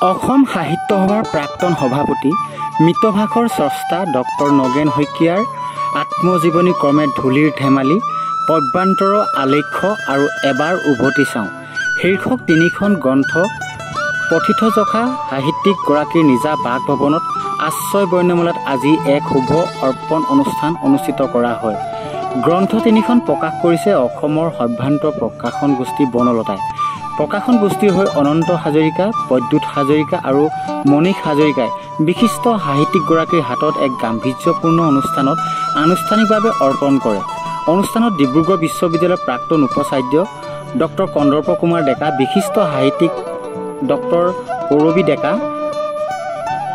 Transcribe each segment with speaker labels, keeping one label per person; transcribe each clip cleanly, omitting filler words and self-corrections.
Speaker 1: অসম সাহিত্য সভাৰ প্ৰাক্তন সভাপতি মিতভাষৰ স্ৰষ্টা ডক্টৰ নগেন শইকীয়াৰ আত্মজীৱনী ক্ৰমে ধূলিৰ ধেমালি, পৰ্বান্তৰ আলেখ্য আৰু এবাৰ উভতি চাওঁ শীৰ্ষক তিনিখন গ্ৰন্থ পঠিতযশা সাহিত্যিকগৰাকীৰ নিজা বাসভৱনত আশ্ৰয় বৰ্ণমালাত আজি এক শুভ অৰ্পণ অনুষ্ঠান অনুষ্ঠিত কৰা হয়। গ্ৰন্থ তিনিখন প্ৰকাশ কৰিছে অসমৰ সভ্ৰান্ত প্ৰকাশন গোষ্ঠী বনলতাই। প্ৰকাশন গোষ্ঠীৰ হৈ অনন্ত হাজৰিকা, প্ৰদ্যুৎ হাজৰিকা আৰু মণিষ হাজৰিকাই বিশিষ্ট সাহিত্যিকগৰাকীৰ হাতত এক গাম্ভীৰ্যপূৰ্ণ অনুষ্ঠানত আনুষ্ঠানিকভাৱে অৰ্পণ কৰে। অনুষ্ঠানত ডিব্ৰুগড় বিশ্ববিদ্যালয়ৰ প্ৰাক্তন উপাচাৰ্য ডক্টৰ কন্দৰ্প কুমাৰ ডেকা, বিশিষ্ট সাহিত্যিক ডক্টৰ কৰবী ডেকা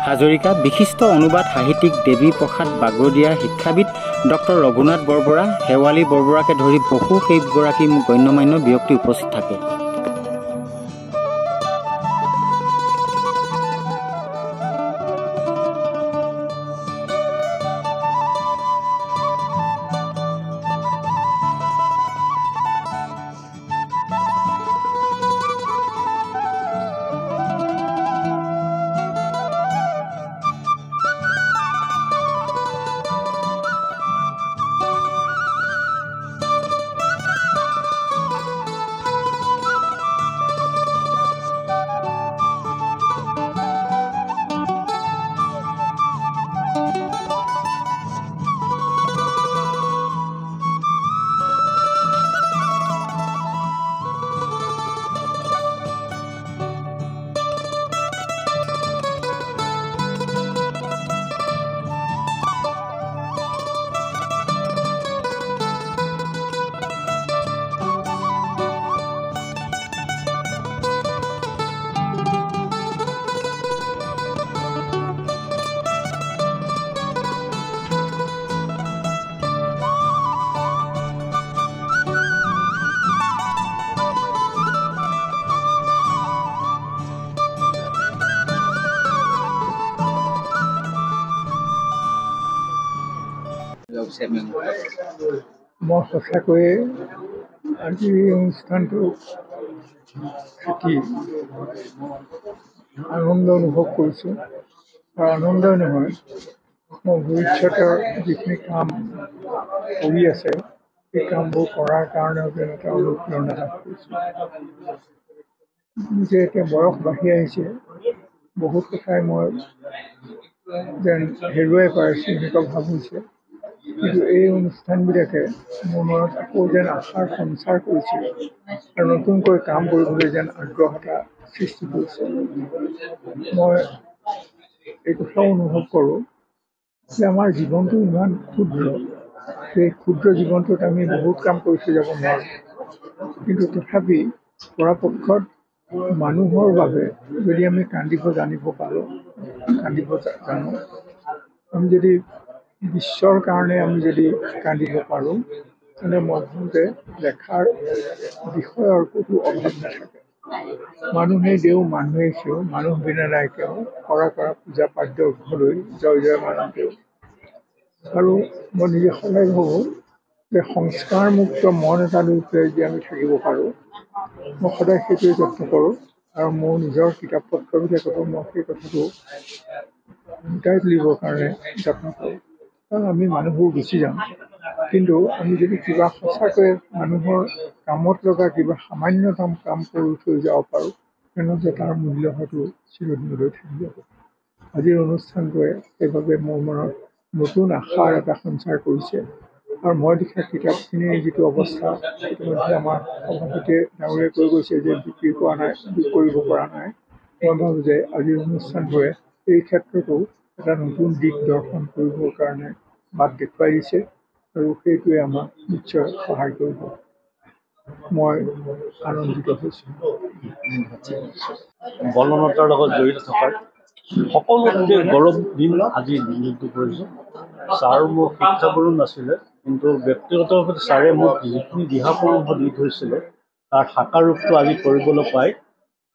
Speaker 1: হাজৰিকা, বিশিষ্ট অনুবাদ সাহিত্যিক দেৱী প্ৰসাদ বাগদিয়া, শিক্ষাবিদ ডক্টৰ ৰঘুনাথ বৰবৰা, শেৱালী বৰবৰাকে ধৰি বহু কেইগৰাকী গণ্যমান্য ব্যক্তি উপস্থিত থাকে।
Speaker 2: মই সঁচাকৈয়ে আজি এই অনুষ্ঠানটো থাকি আনন্দ অনুভৱ কৰিছোঁ। আৰু আনন্দই নহয়, মই ভৱিষ্যতৰ যিখিনি কাম কৰি আছে সেই কামবোৰ কৰাৰ কাৰণেও যেন এটা অনুপ্ৰেৰণা লাভ কৰিছোঁ। যে এতিয়া বয়স বাঢ়ি আহিছে, বহুত কথাই মই যেন হেৰুৱাই পাৰিছোঁ এনেকুৱা ভাৱ হৈছে। কিন্তু এই অনুষ্ঠানবিলাকে মোৰ মনত আকৌ যেন আশাৰ সঞ্চাৰ কৰিছে আৰু নতুনকৈ কাম কৰিবলৈ যেন আগ্ৰহ এটা সৃষ্টি কৰিছে। মই এই কথাও অনুভৱ কৰোঁ যে আমাৰ জীৱনটো ইমান ক্ষুদ্ৰ, সেই ক্ষুদ্ৰ জীৱনটোত আমি বহুত কাম কৰি থৈ যাব নোৱাৰোঁ। কিন্তু তথাপি পৰাপক্ষত মানুহৰ বাবে যদি আমি কান্দিব জানিব পাৰোঁ, কান্দিব জানো, আমি যদি বিশ্বৰ কাৰণে আমি যদি কান্দিব পাৰোঁ, তেন্তে মই ভাবোঁ যে লেখাৰ বিষয়ৰ কোনো অভাৱ নাথাকে। মানুহেই দেও মানুহেই সেও, মানুহ বিনা নাই কেও, কৰা কৰা পূজা পাদ্য ঘৰলৈ, জয় জয় মানুহ দেও। আৰু মই নিজে সদায় ভাবোঁ যে সংস্কাৰমুক্ত মন এটা লৈ পেলাই যদি আমি থাকিব পাৰোঁ, মই সদায় সেইটোৱে যত্ন কৰোঁ। আৰু মোৰ নিজৰ কিতাপ পত্ৰবিলাকতো মই সেই কথাটো ফুটাই তুলিবৰ কাৰণে যত্ন কৰোঁ। কাৰণ আমি মানুহবোৰ গুচি যাম, কিন্তু আমি যদি কিবা সঁচাকৈ মানুহৰ কামত লগা কিবা সামান্যতম কাম কৰি থৈ যাব পাৰোঁ, তেনেহ'লে তাৰ মূল্য হয়তো চিৰদিনলৈ থাকি যাব। আজিৰ অনুষ্ঠানটোৱে সেইবাবে মোৰ মনত নতুন আশাৰ এটা সঞ্চাৰ কৰিছে। আৰু মই লিখা কিতাপখিনিৰ যিটো অৱস্থা, ইতিমধ্যে আমাৰ সভাপতিয়ে ডাঙৰীয়াই কৈ গৈছে যে বিক্ৰী কৰা নাই, কৰিব পৰা নাই। মই ভাবোঁ যে আজিৰ অনুষ্ঠানটোৱে এই ক্ষেত্ৰতো এটা নতুন দিশ দৰ্শন কৰিবৰ কাৰণে বাট দেখুৱাই দিছে আৰু সেইটোৱে আমাক নিশ্চয় সহায় কৰিব। মই আনন্দিত হৈছোঁ।
Speaker 3: বনলতাৰ লগত জড়িত থকাৰ সকলোতকৈ গৌৰৱ দিন আজি নিযুক্তি কৰিছোঁ। ছাৰ মোৰ শিক্ষাগুৰু নাছিলে, কিন্তু ব্যক্তিগতভাৱে ছাৰে মোক যিখিনি দিহা পৰামৰ্শ দি থৈছিলে তাৰ সাকাৰ ৰূপটো আজি কৰিবলৈ পাই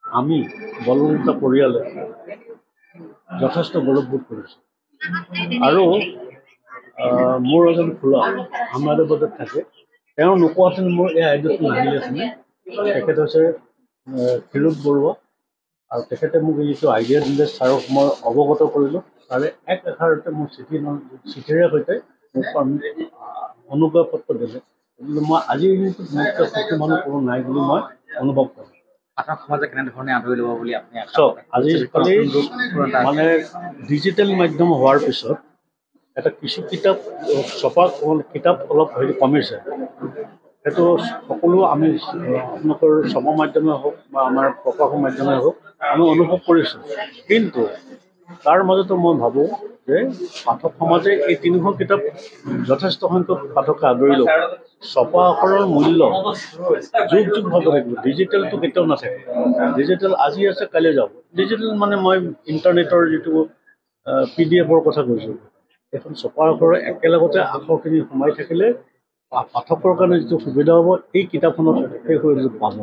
Speaker 3: আমি বনলতা পৰিয়ালে যথেষ্ট গৌৰৱবোধ কৰিছোঁ। আৰু মোৰ এজন খুৰা আহমেদাবাদত থাকে, তেওঁ নোকোৱাহেঁতেন মোৰ এই আইডিয়াটো নাহিলেহেঁতেন। তেখেত হৈছে ক্ষীৰোদ বৰুৱা, আৰু তেখেতে মোক যিটো আইডিয়া দিলে ছাৰক মই অৱগত কৰিলোঁ। ছাৰে এক এষাৰতে মোৰ চিঠিৰে সৈতে মোক অনুজ্ঞা পত্ৰ দিলে। গতিকে মই আজিৰ দিনটোত মোতকৈ সুখী মানুহ কোনো নাই বুলি মই অনুভৱ কৰোঁ।
Speaker 4: পাঠক সমাজে কেনেধৰণে আদৰি ল'ব বুলি আপুনি
Speaker 3: চাওক, আজিকালি মানে ডিজিটেল মাধ্যম হোৱাৰ পিছত এটা কিছু কিতাপ ছপা কিতাপ অলপ কমিছে। সেইটো সকলো আমি আপোনালোকৰ ছপা মাধ্যমে হওক বা আমাৰ প্ৰকাশন মাধ্যমে হওক আমি অনুভৱ কৰিছোঁ। কিন্তু তাৰ মাজতো মই ভাবোঁ যে পাঠক সমাজে এই 3খন কিতাপ যথেষ্ট সংখ্যক পাঠকে আদৰি ল'ব। ছপা আখৰৰ মূল্য যুগ যুগভাৱে থাকিব। ডিজিটেলটো কেতিয়াও নাথাকে। ডিজিটেল আজি আছে কাইলৈ যাব। ডিজিটেল মানে মই ইণ্টাৰনেটৰ যিটো PDF-ৰ কথা কৈছোঁ। এখন ছপা আখৰৰ একেলগতে আখৰখিনি সোমাই থাকিলে পাঠকৰ কাৰণে যিটো সুবিধা হ'ব এই কিতাপখনত সেই সুবিধাটো পাব।